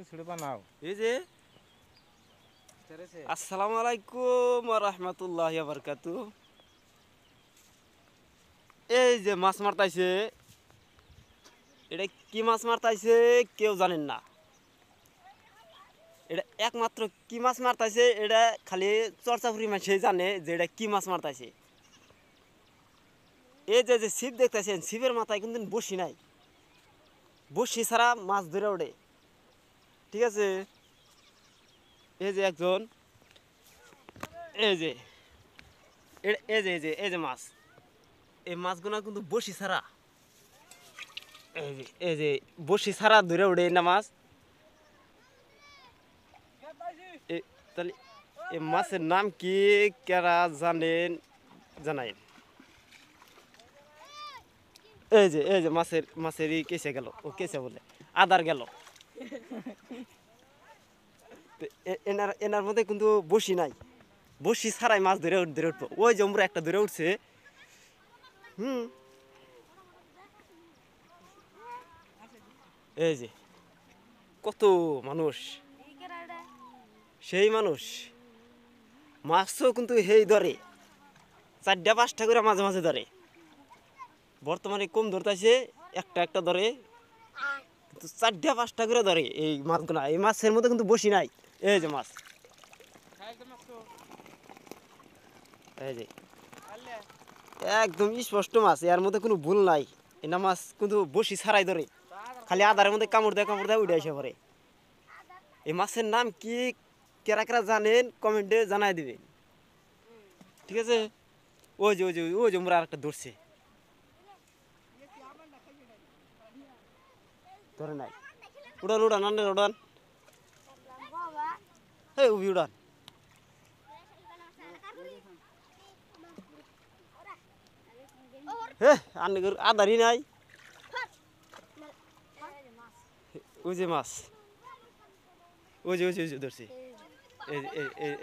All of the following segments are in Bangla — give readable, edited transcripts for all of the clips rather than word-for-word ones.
ছুড়ে বানাও এই যে আসসালামু আলাইকুম ওয়া রাহমাতুল্লাহি ওয়া বারাকাতুহু। এই যে মাছ মারতাইছে, এটা কি মাছ মারতাইছে কেউ জানেন না। এটা একমাত্র কি মাছ মারতাইছে এটা খালি চর্চাপুরি মানুষই জানে যে এটা কি মাছ মারতাইছে। এই যে যে ছিপ দেখতেছেন, ছিপের মাথায় কিন্তু বসি নাই, বসি ছাড়া মাছ ধরে ওঠে। ঠিক আছে, এই যে একজন, এই যে এই যে মাছ, এই মাছগুলো কিন্তু বসি ছাড়া, এই যে বসি ছাড়া ধরে ওঠে না মাছ। তাহলে এই মাছের নাম কি কারা জানেন জানাই। এই যে মাছেরই কেসে গেল, ও কেসে বলে আদার গেল। এনার মধ্যে কিন্তু বসি নাই, বসি ছাড়াই মাছ ধরে উঠবো। ওই যে আমরা একটা ধরে উঠছে। এই যে কত মানুষ, সেই মানুষ মাছও কিন্তু হেই ধরে 4-5টা করে মাঝে মাঝে ধরে। বর্তমানে কম ধরতেছে, একটা ধরে, কিন্তু 4-5টা করে ধরে এই মাছগুলা। এই মাছের মধ্যে কিন্তু বসি নাই। এই যে মাছ, এই যে একদম স্পষ্ট মাছ, এর মধ্যে কোনো ভুল নাই। এনা মাছ কিন্তু বসি ছাড়াই ধরে, খালি আদারের মধ্যে কামড় দেয় উঠে এসে পড়ে। এই মাছের নাম কি কেরা কেরা জানেন কমেন্টে জানাই দিবেন। ঠিক আছে, ওই যে আমরা আরেকটা ধরছে, ধরে নাই। উড়ান আন্ডার উড়ান, এই উবি উড়ান। হে আদারই নাই। ওই যে মাছ, ওই যে ধরছে।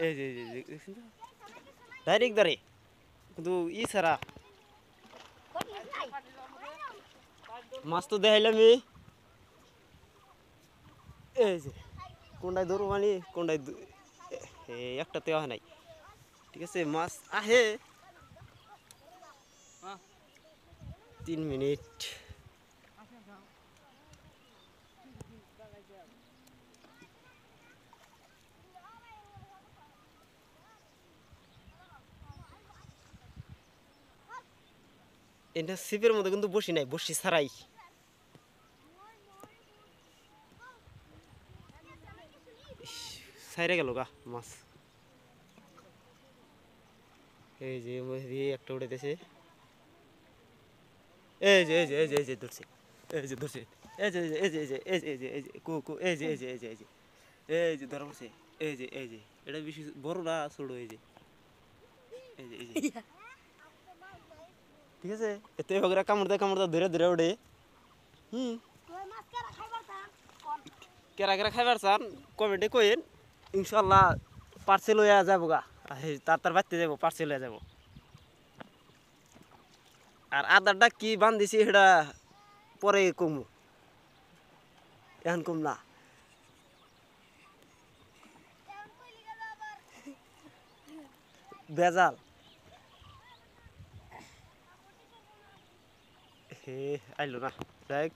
এই যে দেখছেন তো, ডাইরেক্ট ধরে, কিন্তু ই ছাড়া মাছ তো দেখাইলাম। এই যে কোনটায় ধরবো মানে কোনটায় একটা তেওয়া নাই। ঠিক আছে, মাছ আহে 3 মিনিট। এটা ছিপের মধ্যে কিন্তু বসি নাই, বসি ছাড়াই। ছাইরে গেল গা মাছ। এই যে একটা উড়েতেছে। এই যে ধরছে, এই যে ধরছে, এই যে কু এই যে ধরা পড়ছে। এই যে এটা বেশি বড় না ছোট, এই যে ঠিক আছে। এতে বগরা কামড় দেয় ধরে ধরে ওঠে। কেরা কেরা খাইবার চান কমেন্টে কইন, ইনশাল্লাহ পার্সেল হয়ে যাবো গা। তার বাড়তে যাবো, পার্সেল হয়ে যাবো। আর আদারটা কি বান্ধিছি সেটা পরে কমু, এখন কম না। বেজাল হে আইলো না, দেখ।